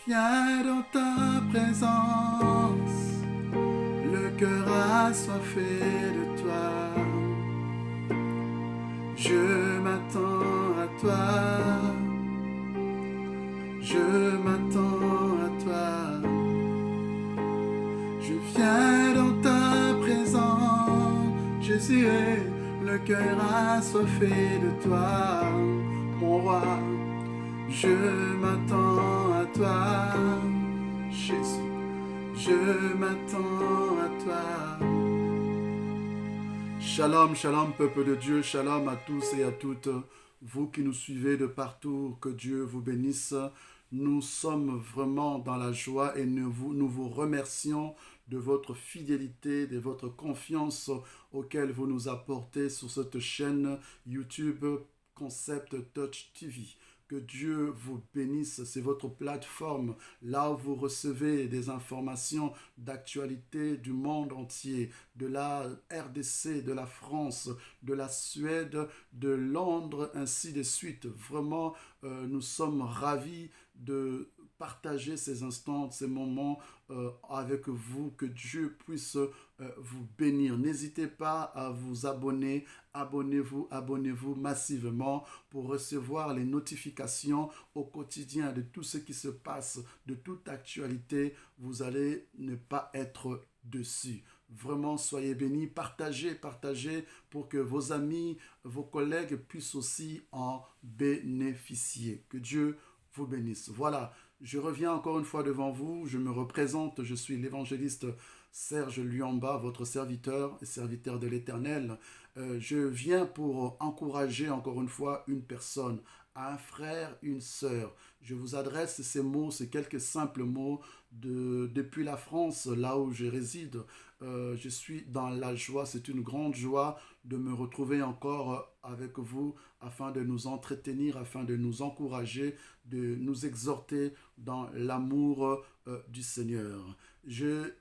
viens dans ta présence, le cœur assoiffé de toi. Je m'attends à toi, je m'attends à toi. Je viens dans ta présence, Jésus est le cœur assoiffé de toi, mon roi. Je m'attends à toi, Jésus, je m'attends à toi. Shalom, shalom, peuple de Dieu, shalom à tous et à toutes, vous qui nous suivez de partout, que Dieu vous bénisse. Nous sommes vraiment dans la joie et nous vous remercions de votre fidélité, de votre confiance auquel vous nous apportez sur cette chaîne YouTube Concept Touch TV. Que Dieu vous bénisse, c'est votre plateforme, là où vous recevez des informations d'actualité du monde entier, de la RDC, de la France, de la Suède, de Londres, ainsi de suite. Vraiment, nous sommes ravis de partager ces instants, ces moments avec vous, que Dieu puisse vous bénir. N'hésitez pas à vous abonner, abonnez-vous massivement pour recevoir les notifications au quotidien de tout ce qui se passe, de toute actualité. Vous allez ne pas être dessus. Vraiment, soyez bénis, partagez pour que vos amis, vos collègues puissent aussi en bénéficier. Que Dieu vous bénisse. Voilà, je reviens encore une fois devant vous, je me représente, je suis l'évangéliste Serge Luamba, votre serviteur et serviteur de l'Éternel. Je viens pour encourager encore une fois une personne, un frère, une sœur. Je vous adresse ces mots, ces quelques simples mots depuis la France, là où je réside. Je suis dans la joie, c'est une grande joie de me retrouver encore avec vous afin de nous entretenir, afin de nous encourager, de nous exhorter dans l'amour du Seigneur. J'ai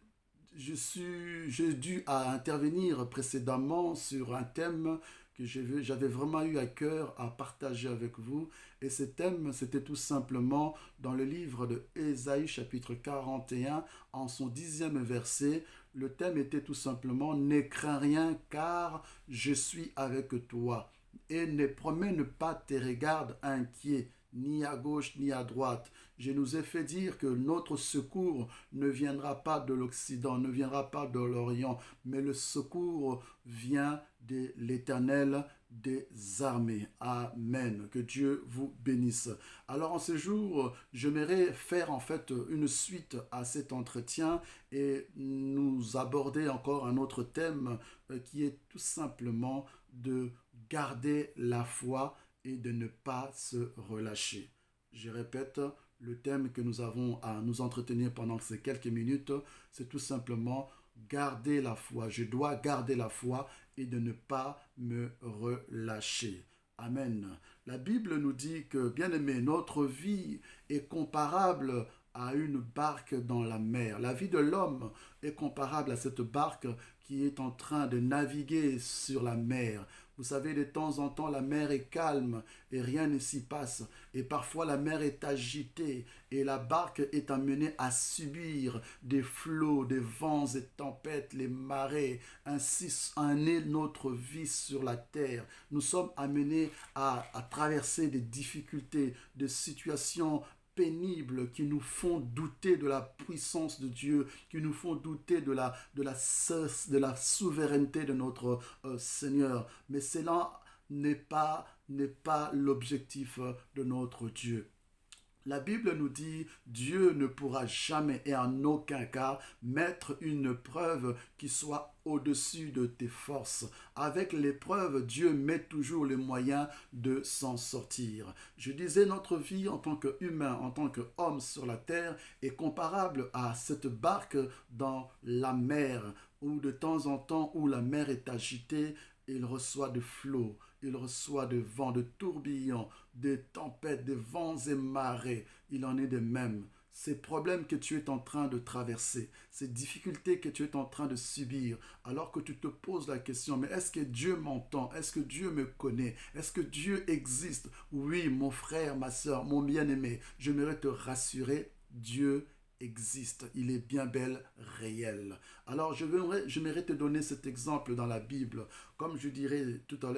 dû intervenir précédemment sur un thème que j'avais vraiment eu à cœur à partager avec vous. Et ce thème, c'était tout simplement dans le livre de Ésaïe, chapitre 41, en son 10e verset. Le thème était tout simplement « Ne crains rien, car je suis avec toi. Et ne promène pas tes regards inquiets, ni à gauche ni à droite. Je nous ai fait dire que notre secours ne viendra pas de l'Occident, ne viendra pas de l'Orient, mais le secours vient de l'Éternel des armées. Amen. Que Dieu vous bénisse. Alors en ce jour, j'aimerais faire en fait une suite à cet entretien et nous aborder encore un autre thème qui est tout simplement de garder la foi et de ne pas se relâcher. Je répète, le thème que nous avons à nous entretenir pendant ces quelques minutes, c'est tout simplement garder la foi. Je dois garder la foi et de ne pas me relâcher. Amen. La Bible nous dit que, bien aimé, notre vie est comparable à une barque dans la mer. La vie de l'homme est comparable à cette barque qui est en train de naviguer sur la mer. Vous savez, de temps en temps, la mer est calme et rien ne s'y passe. Et parfois, la mer est agitée et la barque est amenée à subir des flots, des vents et tempêtes, les marées. Ainsi en est notre vie sur la terre. Nous sommes amenés à traverser des difficultés, des situations pénibles qui nous font douter de la puissance de Dieu, qui nous font douter de la souveraineté de notre Seigneur. Mais cela n'est pas l'objectif de notre Dieu. La Bible nous dit, Dieu ne pourra jamais et en aucun cas mettre une preuve qui soit au-dessus de tes forces. Avec l'épreuve, Dieu met toujours les moyens de s'en sortir. Je disais, notre vie en tant qu'humain, en tant qu'homme sur la terre, est comparable à cette barque dans la mer, où de temps en temps, où la mer est agitée, il reçoit de flots, il reçoit de vents, de tourbillons, des tempêtes, des vents et marées. Il en est de même. Ces problèmes que tu es en train de traverser, ces difficultés que tu es en train de subir, alors que tu te poses la question, mais est-ce que Dieu m'entend? Est-ce que Dieu me connaît? Est-ce que Dieu existe? Oui, mon frère, ma soeur, mon bien-aimé, j'aimerais te rassurer, Dieu existe, il est bien bel réel. Alors j'aimerais te donner cet exemple dans la Bible. Comme je disais tout à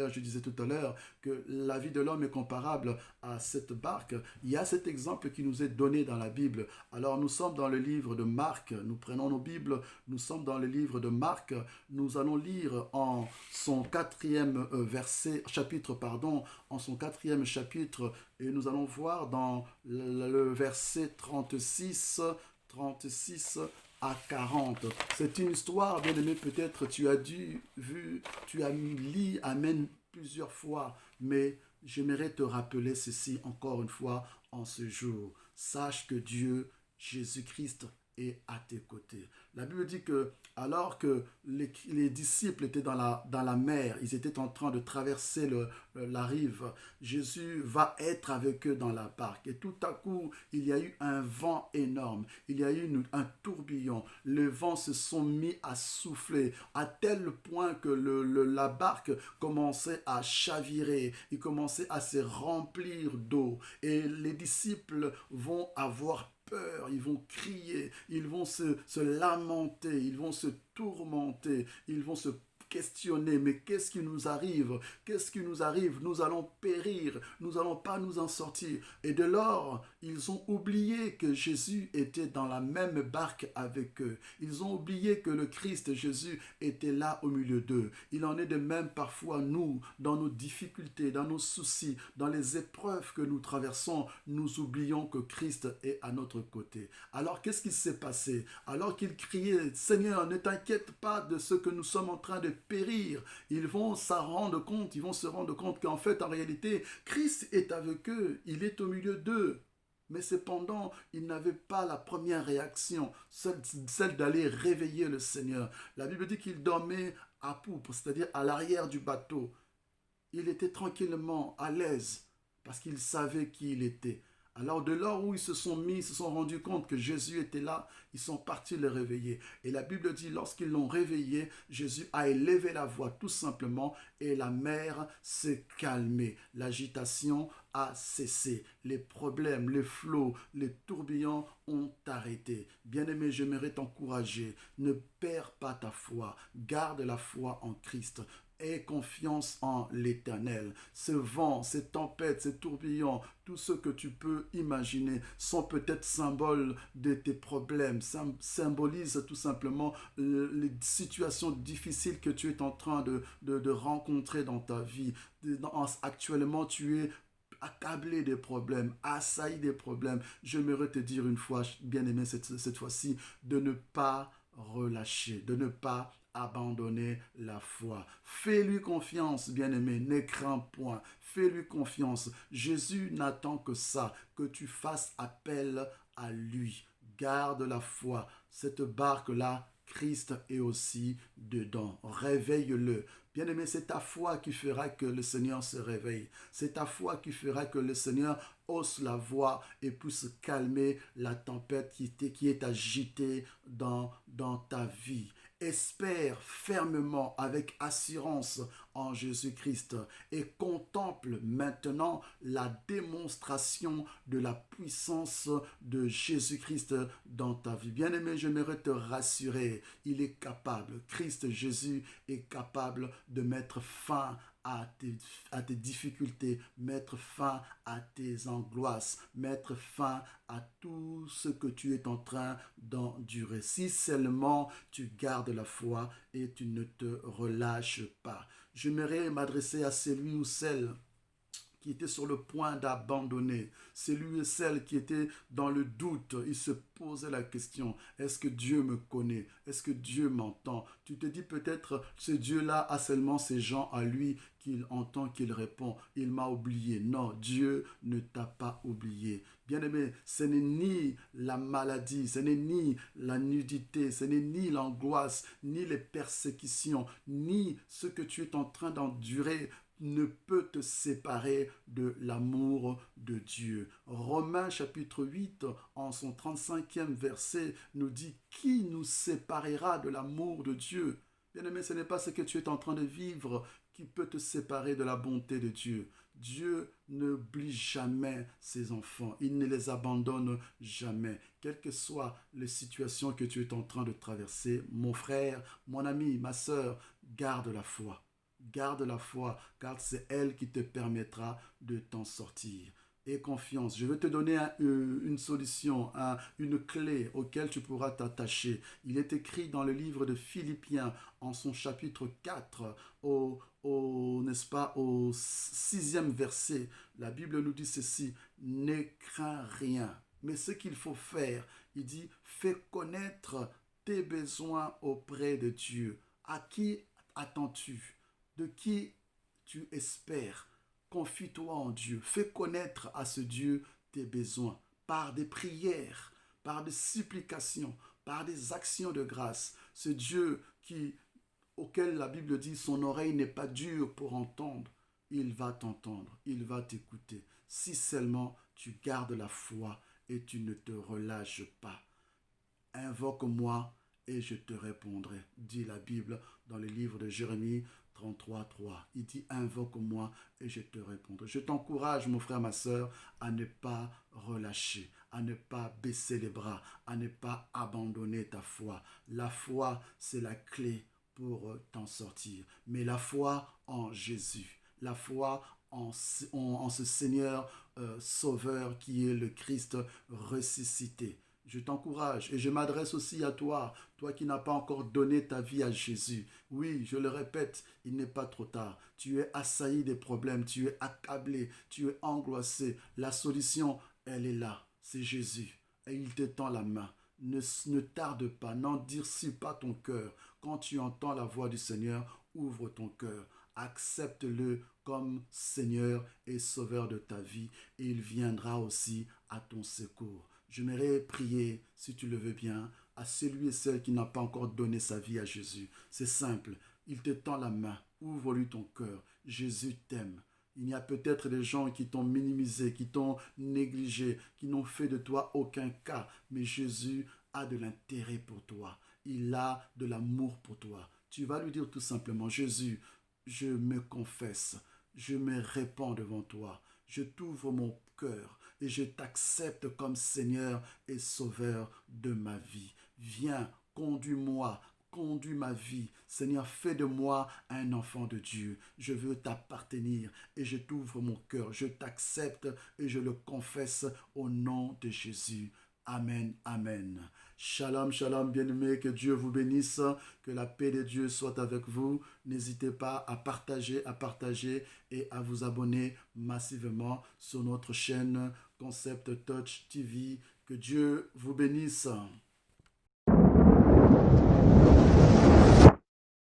l'heure que la vie de l'homme est comparable à cette barque. Il y a cet exemple qui nous est donné dans la Bible. Alors nous sommes dans le livre de Marc, nous prenons nos Bibles, nous sommes dans le livre de Marc, nous allons lire en son quatrième chapitre, en son quatrième chapitre, et nous allons voir dans le verset 36 à 40. C'est une histoire, bien aimé, peut-être tu as tu as lu Amen plusieurs fois, mais j'aimerais te rappeler ceci encore une fois en ce jour. Sache que Dieu, Jésus-Christ, est à tes côtés. La Bible dit que alors que les disciples étaient dans la mer, ils étaient en train de traverser la rive, Jésus va être avec eux dans la barque. Et tout à coup, il y a eu un vent énorme, il y a eu un tourbillon. Les vents se sont mis à souffler à tel point que la barque commençait à chavirer, il commençait à se remplir d'eau. Et les disciples vont avoir peur, ils vont crier, ils vont se lamenter, ils vont se tourmenter, ils vont se questionner, mais qu'est-ce qui nous arrive? Qu'est-ce qui nous arrive? Nous allons périr, nous n'allons pas nous en sortir. Et de lors, ils ont oublié que Jésus était dans la même barque avec eux. Ils ont oublié que le Christ Jésus était là au milieu d'eux. Il en est de même parfois nous, dans nos difficultés, dans nos soucis, dans les épreuves que nous traversons, nous oublions que Christ est à notre côté. Alors qu'est-ce qui s'est passé? Alors qu'ils criaient, Seigneur, ne t'inquiète pas de ce que nous sommes en train de périr. Ils vont se rendre compte qu'en fait, en réalité, Christ est avec eux. Il est au milieu d'eux. Mais cependant, ils n'avaient pas la première réaction, celle d'aller réveiller le Seigneur. La Bible dit qu'ils dormaient à poupe, c'est-à-dire à l'arrière du bateau. Il était tranquillement à l'aise parce qu'il savait qui il était. Alors de là où ils se sont rendus compte que Jésus était là, ils sont partis le réveiller. Et la Bible dit, lorsqu'ils l'ont réveillé, Jésus a élevé la voix tout simplement et la mer s'est calmée. L'agitation a cessé. Les problèmes, les flots, les tourbillons ont arrêté. Bien-aimé, j'aimerais t'encourager. Ne perds pas ta foi. Garde la foi en Christ. Aie confiance en l'Éternel. Ce vent, ces tempêtes, ces tourbillons, tout ce que tu peux imaginer sont peut-être symboles de tes problèmes, symbolisent tout simplement les situations difficiles que tu es en train de rencontrer dans ta vie. Actuellement, tu es accablé des problèmes, assailli des problèmes. J'aimerais te dire une fois, bien-aimé, cette fois-ci, de ne pas relâcher, de ne pas abandonner la foi. Fais-lui confiance, bien-aimé, ne crains point. Fais-lui confiance. Jésus n'attend que ça, que tu fasses appel à lui. Garde la foi. Cette barque-là, Christ est aussi dedans. Réveille-le. Bien-aimé, c'est ta foi qui fera que le Seigneur se réveille. C'est ta foi qui fera que le Seigneur hausse la voix et puisse calmer la tempête qui est agitée dans ta vie. Espère fermement avec assurance en Jésus-Christ et contemple maintenant la démonstration de la puissance de Jésus-Christ dans ta vie. Bien-aimé, j'aimerais te rassurer, il est capable, Christ Jésus est capable de mettre fin à tes difficultés, mettre fin à tes angoisses, mettre fin à tout ce que tu es en train d'endurer. Si seulement tu gardes la foi et tu ne te relâches pas. J'aimerais m'adresser à celui ou celle qui était sur le point d'abandonner. C'est lui et celle qui était dans le doute. Il se posait la question, est-ce que Dieu me connaît? Est-ce que Dieu m'entend? Tu te dis peut-être, ce Dieu-là a seulement ces gens à lui qu'il entend, qu'il répond. Il m'a oublié. Non, Dieu ne t'a pas oublié. Bien-aimé, ce n'est ni la maladie, ce n'est ni la nudité, ce n'est ni l'angoisse, ni les persécutions, ni ce que tu es en train d'endurer ne peut te séparer de l'amour de Dieu. Romains chapitre 8, en son 35e verset, nous dit « Qui nous séparera de l'amour de Dieu ?» Bien-aimé, ce n'est pas ce que tu es en train de vivre qui peut te séparer de la bonté de Dieu. Dieu n'oublie jamais ses enfants. Il ne les abandonne jamais. Quelles que soient les situations que tu es en train de traverser, mon frère, mon ami, ma sœur, garde la foi. Garde la foi, car c'est elle qui te permettra de t'en sortir. Aie confiance. Je vais te donner une solution, une clé auquel tu pourras t'attacher. Il est écrit dans le livre de Philippiens, en son chapitre 4, n'est-ce pas, au sixième verset. La Bible nous dit ceci: ne crains rien. Mais ce qu'il faut faire, il dit, fais connaître tes besoins auprès de Dieu. À qui attends-tu? De qui tu espères? Confie-toi en Dieu. Fais connaître à ce Dieu tes besoins par des prières, par des supplications, par des actions de grâce. Ce Dieu auquel la Bible dit son oreille n'est pas dure pour entendre, il va t'entendre, il va t'écouter. Si seulement tu gardes la foi et tu ne te relâches pas. Invoque-moi et je te répondrai, dit la Bible dans le livre de Jérémie 33:3. Il dit, invoque-moi et je te répondrai. Je t'encourage, mon frère, ma sœur, à ne pas relâcher, à ne pas baisser les bras, à ne pas abandonner ta foi. La foi, c'est la clé pour t'en sortir. Mais la foi en Jésus, la foi en ce Seigneur Sauveur qui est le Christ ressuscité. Je t'encourage et je m'adresse aussi à toi, toi qui n'as pas encore donné ta vie à Jésus. Oui, je le répète, il n'est pas trop tard. Tu es assailli des problèmes, tu es accablé, tu es angoissé. La solution, elle est là, c'est Jésus. Et il te tend la main. Ne tarde pas, n'endurcis pas ton cœur. Quand tu entends la voix du Seigneur, ouvre ton cœur. Accepte-le comme Seigneur et Sauveur de ta vie et il viendra aussi à ton secours. J'aimerais prier, si tu le veux bien, à celui et celle qui n'a pas encore donné sa vie à Jésus. C'est simple, il te tend la main, ouvre-lui ton cœur. Jésus t'aime. Il y a peut-être des gens qui t'ont minimisé, qui t'ont négligé, qui n'ont fait de toi aucun cas, mais Jésus a de l'intérêt pour toi. Il a de l'amour pour toi. Tu vas lui dire tout simplement, Jésus, je me confesse, je me répands devant toi, je t'ouvre mon cœur et je t'accepte comme Seigneur et Sauveur de ma vie. Viens, conduis-moi, conduis ma vie. Seigneur, fais de moi un enfant de Dieu. Je veux t'appartenir et je t'ouvre mon cœur. Je t'accepte et je le confesse au nom de Jésus. Amen, amen. Shalom, shalom, bien-aimés, que Dieu vous bénisse, que la paix de Dieu soit avec vous. N'hésitez pas à partager et à vous abonner massivement sur notre chaîne Concept Touch TV. Que Dieu vous bénisse.